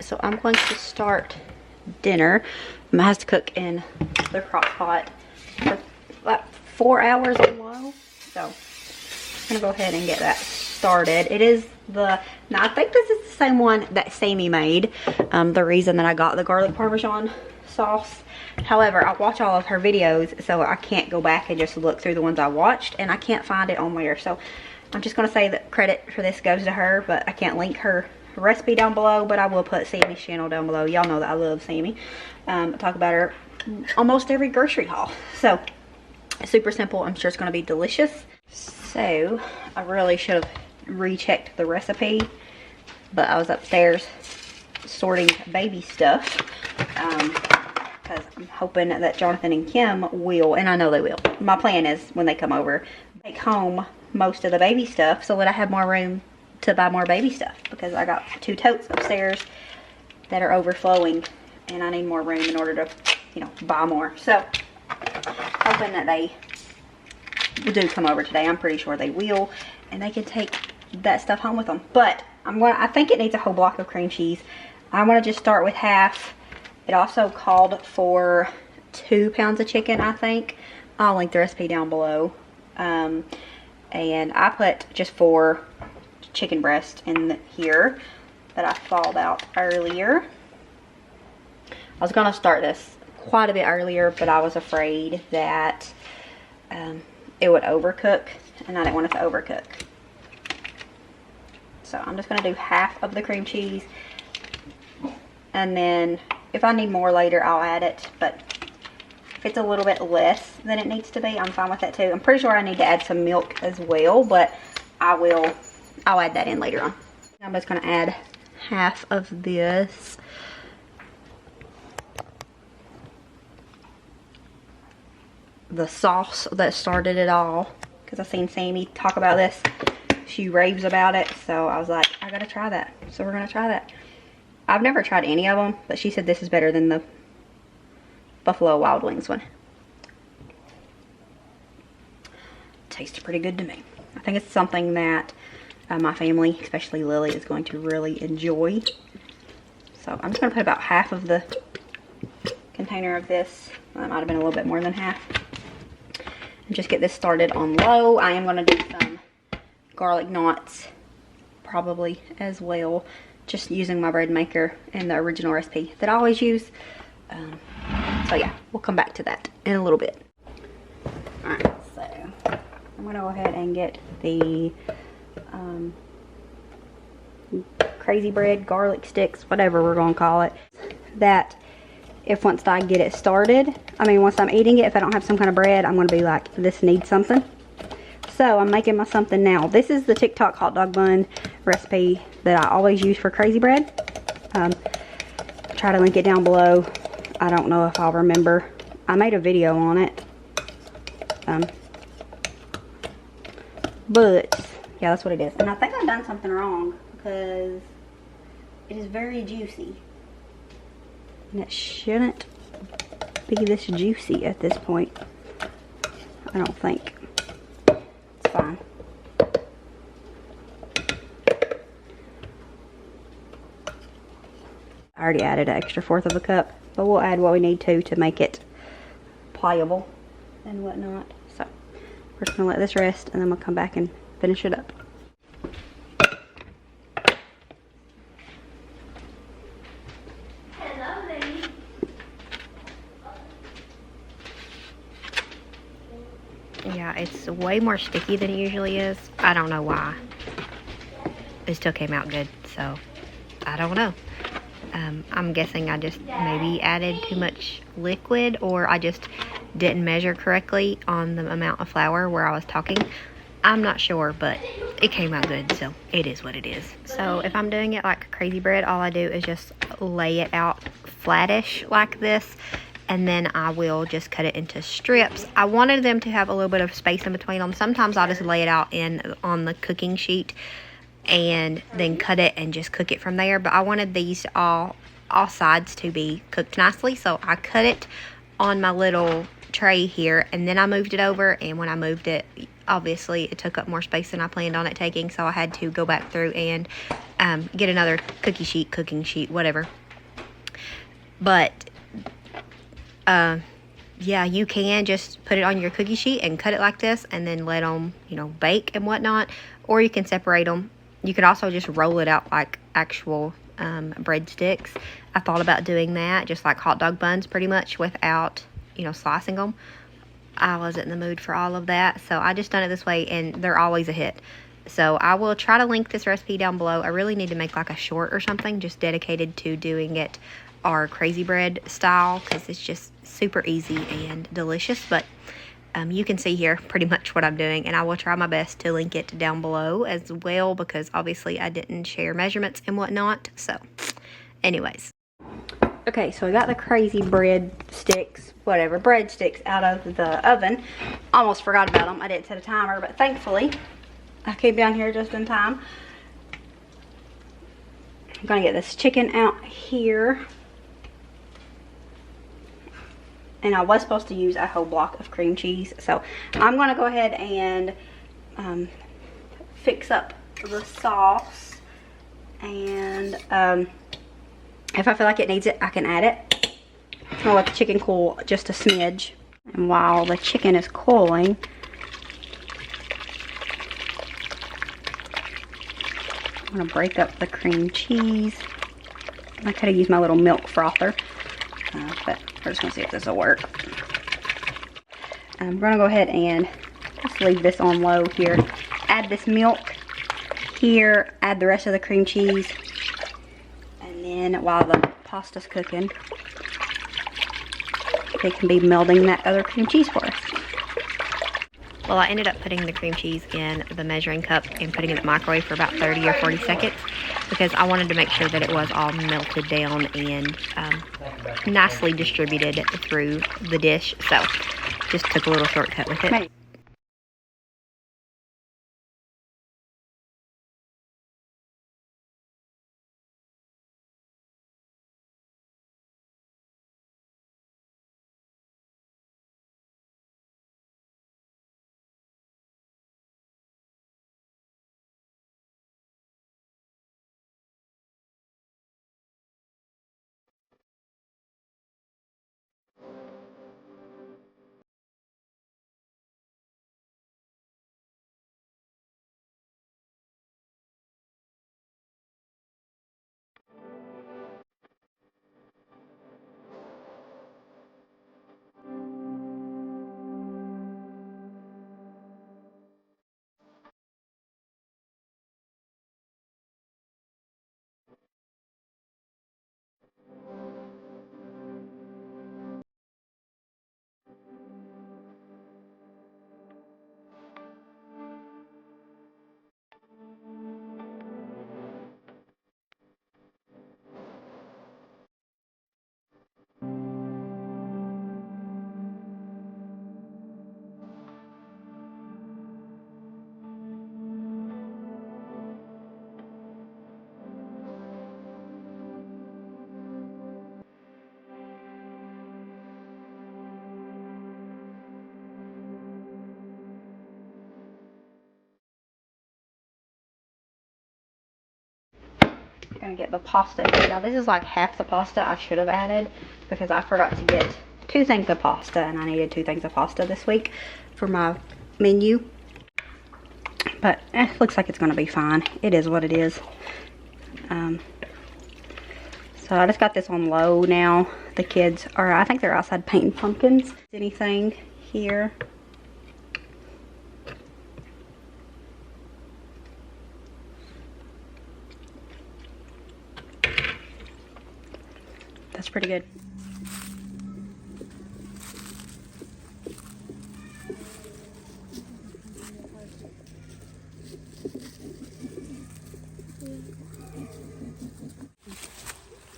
so I'm going to start dinner. I have to cook in the crock pot for like 4 hours on low. So I'm gonna go ahead and get that started. It is now I think this is the same one that Sammy made. The reason that I got the garlic Parmesan sauce. However, I watch all of her videos, so I can't go back and just look through the ones I watched, and I can't find it on there. So I'm just gonna say that credit for this goes to her, but I can't link her recipe down below, but I will put Sammy's channel down below. Y'all know that I love Sammy. I talk about her almost every grocery haul. So super simple. I'm sure it's gonna be delicious. So I really should have rechecked the recipe, but I was upstairs sorting baby stuff because I'm hoping that Jonathan and Kim will, and I know they will. My plan is when they come over, take home most of the baby stuff so that I have more room to buy more baby stuff, because I got 2 totes upstairs that are overflowing and I need more room in order to, you know, buy more. So hoping that they do come over today. I'm pretty sure they will, and they can take that stuff home with them. But I think it needs a whole block of cream cheese. I'm gonna just start with half. It also called for 2 pounds of chicken, I think. I'll link the recipe down below. And I put just 4 chicken breasts in here that I thawed out earlier. I was gonna start this quite a bit earlier, but I was afraid that it would overcook, and I didn't want it to overcook. So I'm just gonna do half of the cream cheese, and then if I need more later, I'll add it. But if it's a little bit less than it needs to be, I'm fine with that too. I'm pretty sure I need to add some milk as well, but I'll add that in later on. I'm just gonna add half of this. The sauce that started it all, because I've seen Sammy talk about this. She raves about it, so I was like, I gotta try that. So we're gonna try that. I've never tried any of them, but she said this is better than the Buffalo Wild Wings one. Tastes pretty good to me. I think it's something that my family, especially Lily, is going to really enjoy. So I'm just gonna put about half of the container of this. That might have been a little bit more than half. And just get this started on low. I am gonna do some garlic knots probably as well, just using my bread maker and the original recipe that I always use. So yeah, we'll come back to that in a little bit. Alright, so I'm gonna go ahead and get the crazy bread, garlic sticks, whatever we're gonna call it. That if once I get it started, once I'm eating it, if I don't have some kind of bread, I'm gonna be like, this needs something. So I'm making my something now. This is the TikTok hot dog bun recipe that I always use for crazy bread. Try to link it down below. I don't know if I'll remember. I made a video on it. But yeah, that's what it is. And I think I've done something wrong because it is very juicy. And it shouldn't be this juicy at this point. I don't think. It's fine. I already added an extra 1/4 of a cup, but we'll add what we need to make it pliable and whatnot. So we're just gonna let this rest, and then we'll come back and finish it up. Hello, lady. Yeah, it's way more sticky than it usually is. I don't know why. It still came out good, so I don't know. I'm guessing I just maybe added too much liquid, or I just didn't measure correctly on the amount of flour where I was talking. I'm not sure, but it came out good, so it is what it is. So if I'm doing it like crazy bread, all I do is just lay it out flattish like this, and then I will just cut it into strips. I wanted them to have a little bit of space in between them. Sometimes I'll just lay it out on the cooking sheet and then cut it and just cook it from there. But I wanted these all sides to be cooked nicely, so I cut it on my little tray here, and then I moved it over. And when I moved it, obviously it took up more space than I planned on it taking, so I had to go back through and get another cookie sheet, cooking sheet, whatever. But yeah, you can just put it on your cookie sheet and cut it like this and then let them, you know, bake and whatnot. Or you can separate them. You could also just roll it out like actual breadsticks. I thought about doing that, just like hot dog buns pretty much, without, you know, slicing them. I wasn't in the mood for all of that, so I just done it this way, and they're always a hit. So I will try to link this recipe down below. I really need to make like a short or something just dedicated to doing it our crazy bread style, because it's just super easy and delicious. But you can see here pretty much what I'm doing, and I will try my best to link it down below as well, because obviously I didn't share measurements and whatnot. So anyways, okay, so I got the crazy bread sticks, whatever, breadsticks out of the oven. Almost forgot about them. I didn't set a timer, but thankfully I came down here just in time. I'm gonna get this chicken out here. And I was supposed to use a whole block of cream cheese. So I'm gonna go ahead and fix up the sauce. And if I feel like it needs it, I can add it. I'll let the chicken cool just a smidge. And while the chicken is cooling, I'm gonna break up the cream cheese. I could have used my little milk frother, but we're just gonna see if this will work. I'm gonna go ahead and just leave this on low here. Add this milk here, add the rest of the cream cheese, and then while the pasta's cooking, it can be melding that other cream cheese for us. Well, I ended up putting the cream cheese in the measuring cup and putting it in the microwave for about 30 or 40 seconds because I wanted to make sure that it was all melted down and nicely distributed through the dish. So just took a little shortcut with it. Gonna get the pasta. Now this is like half the pasta I should have added because I forgot to get 2 things of pasta, and I needed 2 things of pasta this week for my menu. But it looks like it's gonna be fine. It is what it is. So I just got this on low now. The kids are, I think they're outside painting pumpkins. Anything here? That's pretty good.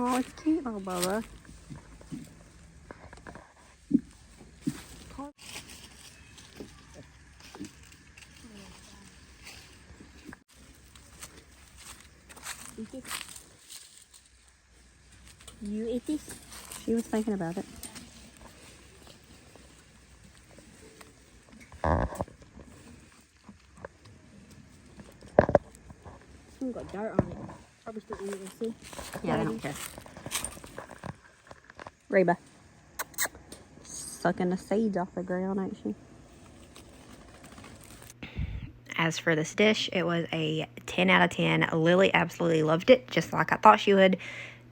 Oh, it's cute, little Bubba. You eat this? She was thinking about it. It's got dirt on it. probably still eat it. See? Yeah, I don't care. Reba. Sucking the seeds off the ground, ain't she? As for this dish, it was a 10 out of 10. Lily absolutely loved it, just like I thought she would.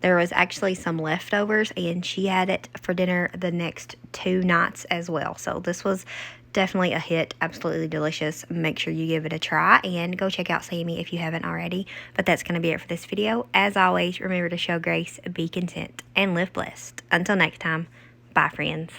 There was actually some leftovers, and she had it for dinner the next 2 nights as well. So this was definitely a hit. Absolutely delicious. Make sure you give it a try, and go check out Sammy if you haven't already. But that's going to be it for this video. As always, remember to show grace, be content, and live blessed. Until next time, bye friends.